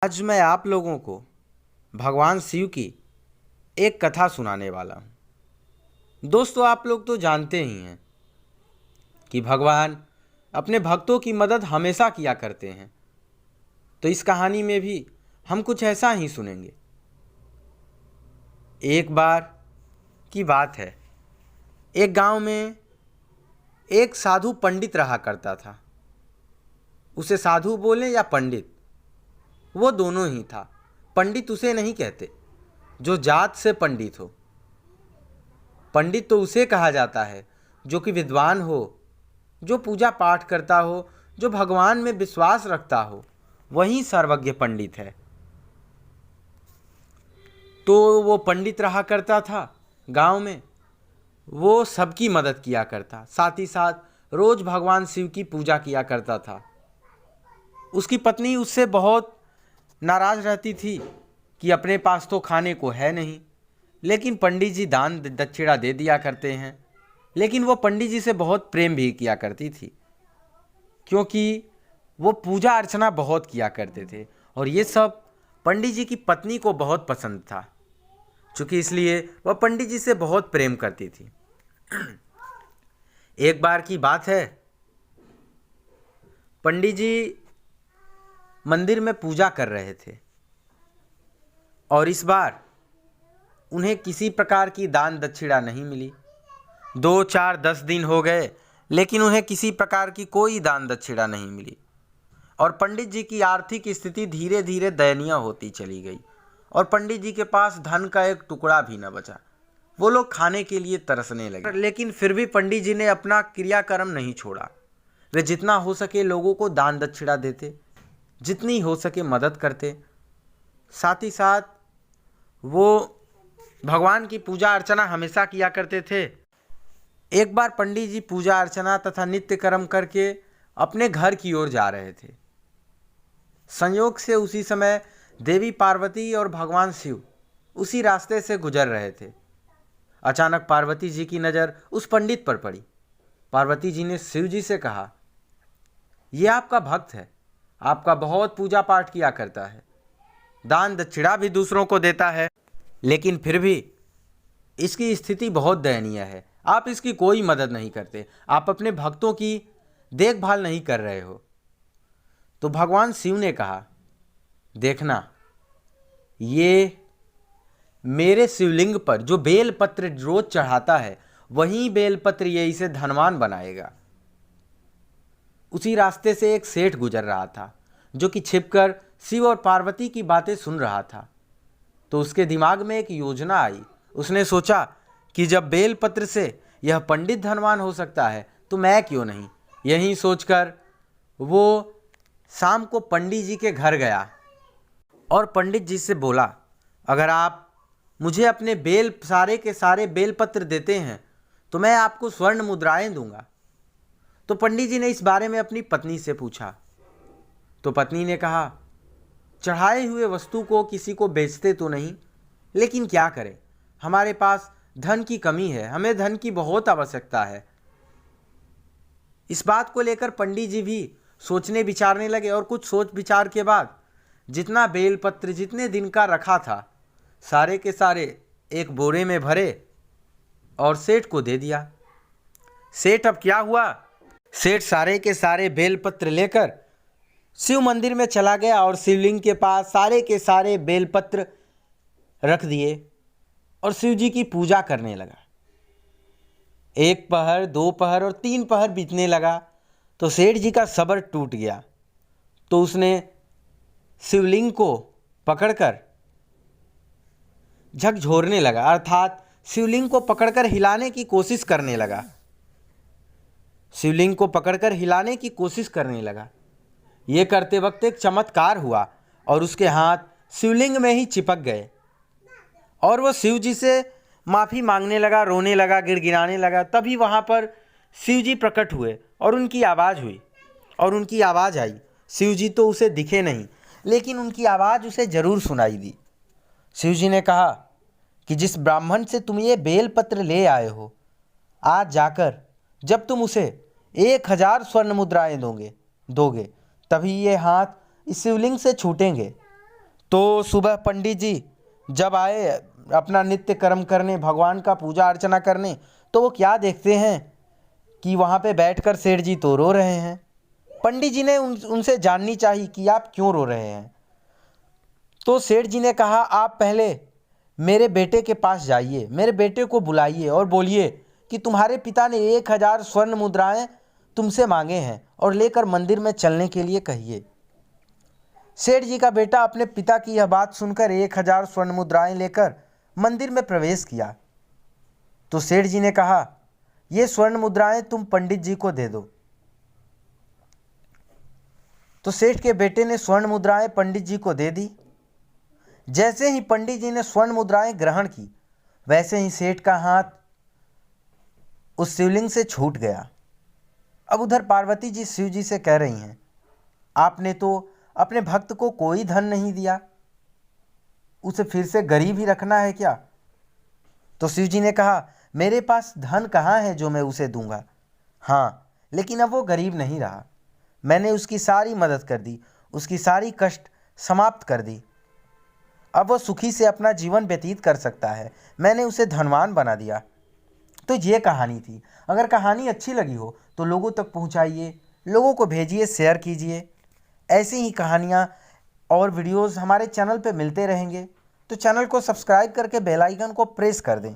आज मैं आप लोगों को भगवान शिव की एक कथा सुनाने वाला हूँ। दोस्तों, आप लोग तो जानते ही हैं कि भगवान अपने भक्तों की मदद हमेशा किया करते हैं। तो इस कहानी में भी हम कुछ ऐसा ही सुनेंगे। एक बार की बात है, एक गांव में एक साधु पंडित रहा करता था। उसे साधु बोलें या पंडित, वो दोनों ही था। पंडित उसे नहीं कहते जो जात से पंडित हो। पंडित तो उसे कहा जाता है जो कि विद्वान हो, जो पूजा पाठ करता हो, जो भगवान में विश्वास रखता हो, वही सर्वज्ञ पंडित है। तो वो पंडित रहा करता था गांव में। वो सबकी मदद किया करता, साथ ही साथ रोज भगवान शिव की पूजा किया करता था। उसकी पत्नी उससे बहुत नाराज रहती थी कि अपने पास तो खाने को है नहीं, लेकिन पंडित जी दान दक्षिणा दे दिया करते हैं। लेकिन वो पंडित जी से बहुत प्रेम भी किया करती थी, क्योंकि वो पूजा अर्चना बहुत किया करते थे और ये सब पंडित जी की पत्नी को बहुत पसंद था। चूँकि इसलिए वह पंडित जी से बहुत प्रेम करती थी। एक बार की बात है, पंडित जी मंदिर में पूजा कर रहे थे और इस बार उन्हें किसी प्रकार की दान दक्षिणा नहीं मिली। 2, 4, 10 दिन हो गए, लेकिन उन्हें किसी प्रकार की कोई दान दक्षिणा नहीं मिली और पंडित जी की आर्थिक स्थिति धीरे धीरे दयनीय होती चली गई और पंडित जी के पास धन का एक टुकड़ा भी न बचा। वो लोग खाने के लिए तरसने लगे, लेकिन फिर भी पंडित जी ने अपना क्रियाकर्म नहीं छोड़ा। वे जितना हो सके लोगों को दान दक्षिणा देते, जितनी हो सके मदद करते। साथ ही साथ वो भगवान की पूजा अर्चना हमेशा किया करते थे। एक बार पंडित जी पूजा अर्चना तथा नित्य कर्म करके अपने घर की ओर जा रहे थे। संयोग से उसी समय देवी पार्वती और भगवान शिव उसी रास्ते से गुजर रहे थे। अचानक पार्वती जी की नज़र उस पंडित पर पड़ी। पार्वती जी ने शिव जी से कहा, ये आपका भक्त है, आपका बहुत पूजा पाठ किया करता है, दान दक्षिणा भी दूसरों को देता है, लेकिन फिर भी इसकी स्थिति बहुत दयनीय है। आप इसकी कोई मदद नहीं करते, आप अपने भक्तों की देखभाल नहीं कर रहे हो। तो भगवान शिव ने कहा, देखना, ये मेरे शिवलिंग पर जो बेलपत्र रोज चढ़ाता है, वही बेलपत्र ये इसे धनवान बनाएगा। उसी रास्ते से एक सेठ गुजर रहा था जो कि छिपकर शिव और पार्वती की बातें सुन रहा था। तो उसके दिमाग में एक योजना आई। उसने सोचा कि जब बेलपत्र से यह पंडित धनवान हो सकता है तो मैं क्यों नहीं। यही सोचकर वो शाम को पंडित जी के घर गया और पंडित जी से बोला, अगर आप मुझे अपने सारे के सारे बेलपत्र देते हैं तो मैं आपको स्वर्ण मुद्राएं दूंगा। तो पंडित जी ने इस बारे में अपनी पत्नी से पूछा। तो पत्नी ने कहा, चढ़ाए हुए वस्तु को किसी को बेचते तो नहीं, लेकिन क्या करें, हमारे पास धन की कमी है, हमें धन की बहुत आवश्यकता है। इस बात को लेकर पंडित जी भी सोचने विचारने लगे और कुछ सोच विचार के बाद जितना बेलपत्र जितने दिन का रखा था, सारे के सारे एक बोरे में भरे और सेठ को दे दिया। सेठ अब क्या हुआ, सेठ सारे के सारे बेलपत्र लेकर शिव मंदिर में चला गया और शिवलिंग के पास सारे के सारे बेलपत्र रख दिए और शिव जी की पूजा करने लगा। 1 पहर, 2 पहर और 3 पहर बीतने लगा तो सेठ जी का सब्र टूट गया। तो उसने शिवलिंग को पकड़कर झकझोरने लगा, अर्थात शिवलिंग को पकड़कर हिलाने की कोशिश करने लगा। शिवलिंग को पकड़कर हिलाने की कोशिश करने लगा। ये करते वक्त एक चमत्कार हुआ और उसके हाथ शिवलिंग में ही चिपक गए और वो शिव जी से माफ़ी मांगने लगा, रोने लगा, गिड़गिड़ाने लगा। तभी वहाँ पर शिव जी प्रकट हुए और उनकी आवाज़ हुई और उनकी आवाज़ आई। शिव जी तो उसे दिखे नहीं, लेकिन उनकी आवाज़ उसे ज़रूर सुनाई दी। शिव जी ने कहा कि जिस ब्राह्मण से तुम ये बेलपत्र ले आए हो, आज जाकर जब तुम उसे 1000 स्वर्ण मुद्राएं दोगे, तभी ये हाथ इस शिवलिंग से छूटेंगे तो सुबह पंडित जी जब आए अपना नित्य कर्म करने, भगवान का पूजा अर्चना करने, तो वो क्या देखते हैं कि वहाँ पे बैठकर सेठ जी तो रो रहे हैं। पंडित जी ने उनसे जाननी चाहिए कि आप क्यों रो रहे हैं। तो सेठ जी ने कहा, आप पहले मेरे बेटे के पास जाइए, मेरे बेटे को बुलाइए और बोलिए कि तुम्हारे पिता ने 1000 स्वर्ण मुद्राएं तुमसे मांगे हैं और लेकर मंदिर में चलने के लिए कहिए। सेठ जी का बेटा अपने पिता की यह बात सुनकर 1000 स्वर्ण मुद्राएं लेकर मंदिर में प्रवेश किया। तो सेठ जी ने कहा, ये स्वर्ण मुद्राएं तुम पंडित जी को दे दो। तो सेठ के बेटे ने स्वर्ण मुद्राएं पंडित जी को दे दी। जैसे ही पंडित जी ने स्वर्ण मुद्राएं ग्रहण की, वैसे ही सेठ का हाथ उस शिवलिंग से छूट गया। अब उधर पार्वती जी शिव जी से कह रही हैं, आपने तो अपने भक्त को कोई धन नहीं दिया, उसे फिर से गरीब ही रखना है क्या? तो शिव जी ने कहा, मेरे पास धन कहाँ है जो मैं उसे दूंगा। हाँ, लेकिन अब वो गरीब नहीं रहा। मैंने उसकी सारी मदद कर दी, उसकी सारी कष्ट समाप्त कर दी। अब वो सुखी से अपना जीवन व्यतीत कर सकता है। मैंने उसे धनवान बना दिया। तो ये कहानी थी। अगर कहानी अच्छी लगी हो तो लोगों तक पहुंचाइए, लोगों को भेजिए, शेयर कीजिए। ऐसी ही कहानियाँ और वीडियोस हमारे चैनल पे मिलते रहेंगे। तो चैनल को सब्सक्राइब करके बेल आइकन को प्रेस कर दें।